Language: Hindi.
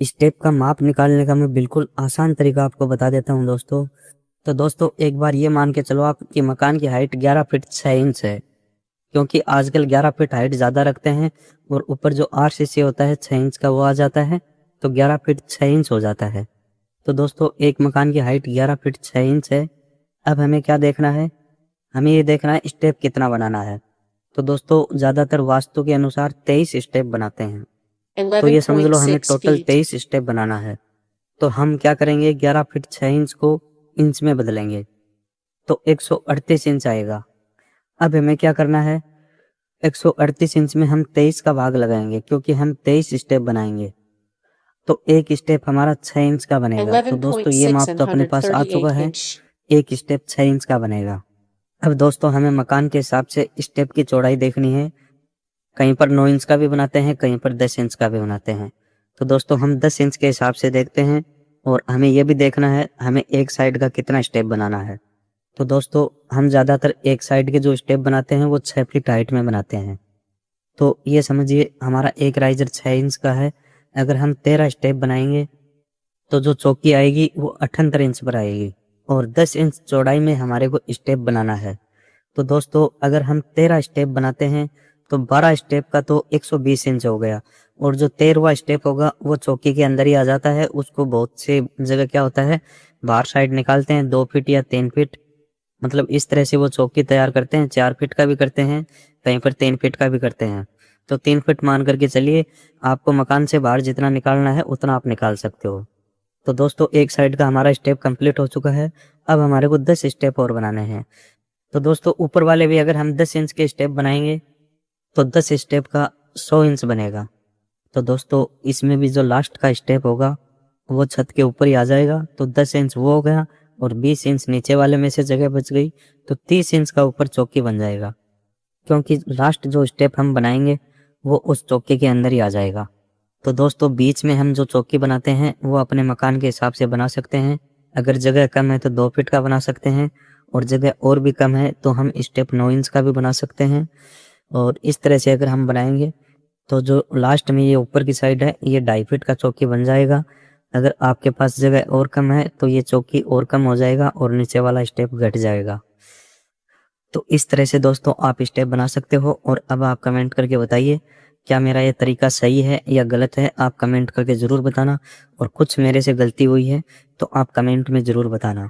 स्टेप का माप निकालने का मैं बिल्कुल आसान तरीका आपको बता देता हूं दोस्तों। तो दोस्तों एक बार ये मान के चलो आप कि मकान की हाइट 11 फीट 6 इंच है, क्योंकि आजकल 11 फीट हाइट ज़्यादा रखते हैं और ऊपर जो आरसीसी होता है 6 इंच का वो आ जाता है, तो 11 फीट 6 इंच हो जाता है। तो दोस्तों एक मकान की हाइट 11 फीट 6 इंच है। अब हमें क्या देखना है, हमें ये देखना है स्टेप कितना बनाना है। तो दोस्तों ज़्यादातर वास्तु के अनुसार 23 स्टेप बनाते हैं, तो ये समझ लो हमें 11.6 टोटल feet. 23 स्टेप बनाना है। तो हम क्या करेंगे, 11 फीट 6 इंच को इंच में बदलेंगे तो 138 इंच आएगा। अब हमें क्या करना है, 138 इंच में हम 23 का भाग लगाएंगे, क्योंकि हम 23 स्टेप बनाएंगे तो एक स्टेप हमारा 6 इंच का बनेगा। तो दोस्तों ये 11.6 माप and तो अपने पास आ चुका 138 है, inch. एक स्टेप 6 इंच का बनेगा। अब दोस्तों हमें मकान के हिसाब से स्टेप की चौड़ाई देखनी है। कहीं पर 9 इंच का भी बनाते हैं, कहीं पर 10 इंच का भी बनाते हैं। तो दोस्तों हम 10 इंच के हिसाब से देखते हैं और हमें यह भी देखना है हमें एक साइड का कितना स्टेप बनाना है। तो दोस्तों हम ज़्यादातर एक साइड के जो स्टेप बनाते हैं वो 6 फीट हाइट में बनाते हैं। तो ये समझिए हमारा एक राइजर 6 इंच का है। अगर हम 13 स्टेप बनाएंगे तो जो चौकी आएगी वो 78 इंच पर आएगी और 10 इंच चौड़ाई में हमारे को स्टेप बनाना है। तो दोस्तों अगर हम 13 स्टेप बनाते हैं तो 12 स्टेप का तो 120 इंच हो गया, और जो 13वां स्टेप होगा वो चौकी के अंदर ही आ जाता है। उसको बहुत से जगह क्या होता है, बाहर साइड निकालते हैं 2 फीट या 3 फीट, मतलब इस तरह से वो चौकी तैयार करते हैं। 4 फीट का भी करते हैं, कहीं पर 3 फीट का भी करते हैं। तो 3 फीट मान करके चलिए, आपको मकान से बाहर जितना निकालना है उतना आप निकाल सकते हो। तो दोस्तों एक साइड का हमारा स्टेप कंप्लीट हो चुका है। अब हमारे को 10 स्टेप और बनाने हैं। तो दोस्तों ऊपर वाले भी अगर हम 10 इंच के स्टेप बनाएंगे तो 10 स्टेप का 100 इंच बनेगा। तो दोस्तों इसमें भी जो लास्ट का स्टेप होगा वो छत के ऊपर ही आ जाएगा, तो 10 इंच वो हो गया और 20 इंच नीचे वाले में से जगह बच गई, तो 30 इंच का ऊपर चौकी बन जाएगा, क्योंकि लास्ट जो स्टेप हम बनाएंगे वो उस चौकी के अंदर ही आ जाएगा। तो दोस्तों बीच में हम जो चौकी बनाते हैं वो अपने मकान के हिसाब से बना सकते हैं। अगर जगह कम है तो 2 फीट का बना सकते हैं, और जगह और भी कम है तो हम स्टेप 9 इंच का भी बना सकते हैं। और इस तरह से अगर हम बनाएंगे तो जो लास्ट में ये ऊपर की साइड है ये 2.5 फीट का चौकी बन जाएगा। अगर आपके पास जगह और कम है तो ये चौकी और कम हो जाएगा और नीचे वाला स्टेप घट जाएगा। तो इस तरह से दोस्तों आप स्टेप बना सकते हो। और अब आप कमेंट करके बताइए क्या मेरा ये तरीका सही है या गलत है, आप कमेंट करके ज़रूर बताना। और कुछ मेरे से गलती हुई है तो आप कमेंट में ज़रूर बताना।